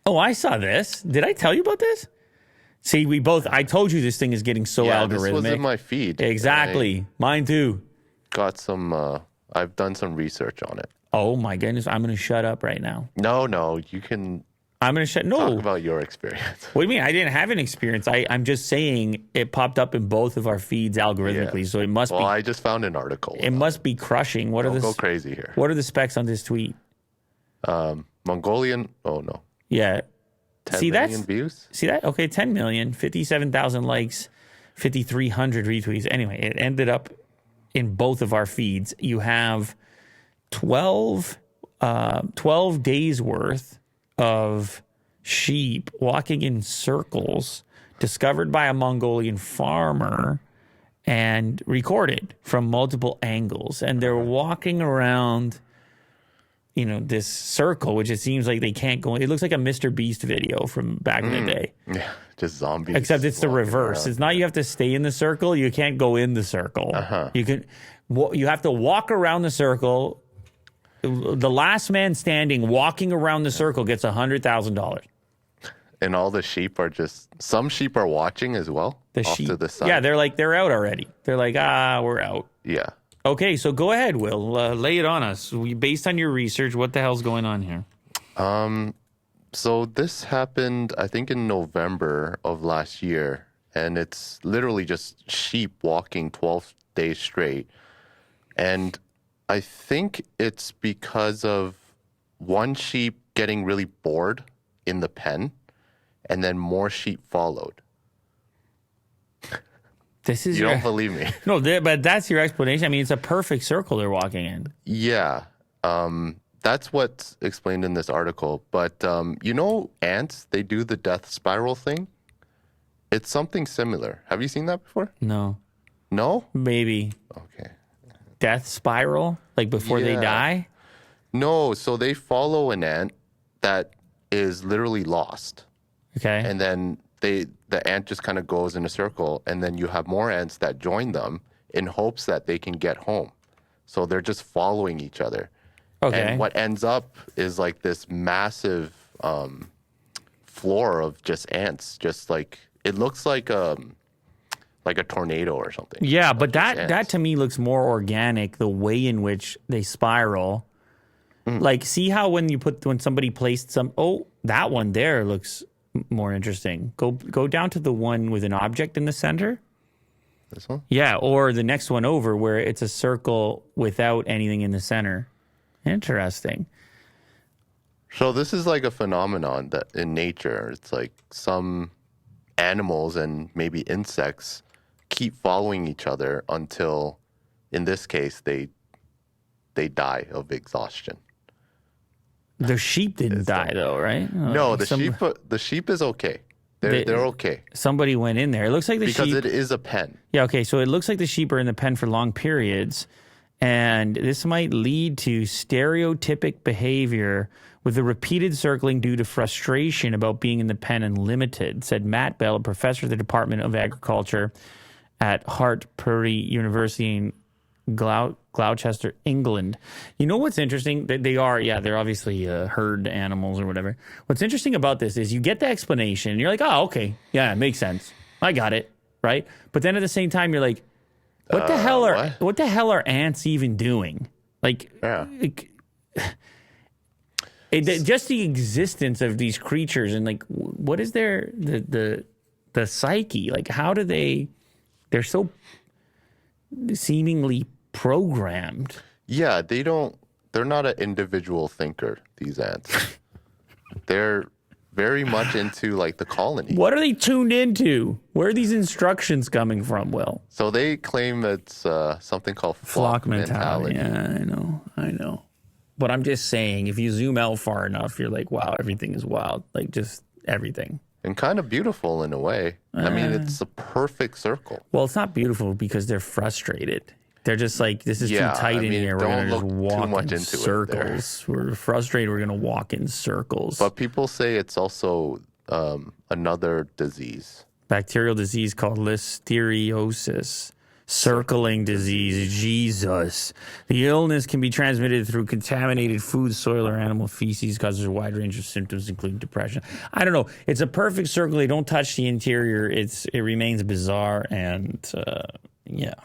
Oh, I saw this. Did I tell you about this? See, I told you this thing is getting so algorithmic. This was in my feed. Exactly. Mine too. Got some, I've done some research on it. Oh my goodness. I'm going to shut up right now. No, you can I'm going to talk about your experience. What do you mean? I didn't have an experience. I'm just saying it popped up in both of our feeds algorithmically. So it must be. Well, I just found an article. It must be crushing. Don't go crazy here. What are the specs on this tweet? Mongolian. Oh, no. Yeah. 10 million views? See that? Okay, 10 million, 57,000 likes, 5,300 retweets. Anyway, it ended up in both of our feeds. You have 12 days worth of sheep walking in circles discovered by a Mongolian farmer and recorded from multiple angles. And they're walking around, this circle, which it seems like they can't go. It looks like a Mr. Beast video from back in the day. Yeah, just zombies. Except it's the reverse. Around. It's not you have to stay in the circle. You can't go in the circle. You have to walk around the circle. The last man standing walking around the circle gets $100,000. And all the sheep are some sheep are watching as well. Off to the side. Yeah, they're out already. They're like, we're out. Yeah. Okay, so go ahead, Will. Lay it on us. Based on your research, what the hell's going on here? So this happened, I think, in November of last year. And it's literally just sheep walking 12 days straight. And I think it's because of one sheep getting really bored in the pen, and then more sheep followed. You don't believe me? No, but that's your explanation. I mean, it's a perfect circle they're walking in. Yeah, that's what's explained in this article. But ants, they do the death spiral thing. It's something similar. Have you seen that before? No. No? Maybe. Okay. Death spiral? Like before they die? No, so they follow an ant that is literally lost. Okay. And then the ant just kind of goes in a circle, and then you have more ants that join them in hopes that they can get home. So they're just following each other. Okay. And what ends up is like this massive floor of just ants, just like it looks like a tornado or something. Yeah, but that to me looks more organic, the way in which they spiral. Like, see how when somebody placed that one there looks more interesting. Go down to the one with an object in the center. This one? Yeah, or the next one over where it's a circle without anything in the center. Interesting. So this is like a phenomenon that in nature, it's like some animals and maybe insects keep following each other until, in this case, they die of exhaustion. The sheep didn't die though, right? No, the sheep is okay. They're okay. Somebody went in there. It looks like because it is a pen. Yeah, okay. So it looks like the sheep are in the pen for long periods, and this might lead to stereotypic behavior with the repeated circling due to frustration about being in the pen and limited, said Matt Bell, a professor at the Department of Agriculture at Hartpury University in Gloucester, England. You know what's interesting? They're obviously herd animals or whatever. What's interesting about this is you get the explanation and you're like, oh, okay, yeah, it makes sense. I got it, right? But then at the same time, you're like, what the hell are ants even doing? Like, just the existence of these creatures and like, what is the psyche? Like, how do they're so seemingly programmed. Yeah, they're not an individual thinker, these ants. They're very much into like the colony. What are they tuned into? Where are these instructions coming from, Will? So they claim it's something called flock mentality. Yeah, I know. But I'm just saying, if you zoom out far enough, you're like, wow, everything is wild. Like just everything. And kind of beautiful in a way. I mean, it's a perfect circle. Well, it's not beautiful because they're frustrated. They're just like, this is too tight in here. We're going to just walk in circles. We're frustrated. We're going to walk in circles. But people say it's also another disease. Bacterial disease called listeriosis. Circling disease. Jesus. The illness can be transmitted through contaminated food, soil, or animal feces, causes a wide range of symptoms, including depression. I don't know. It's a perfect circle. They don't touch the interior. It remains bizarre, and yeah.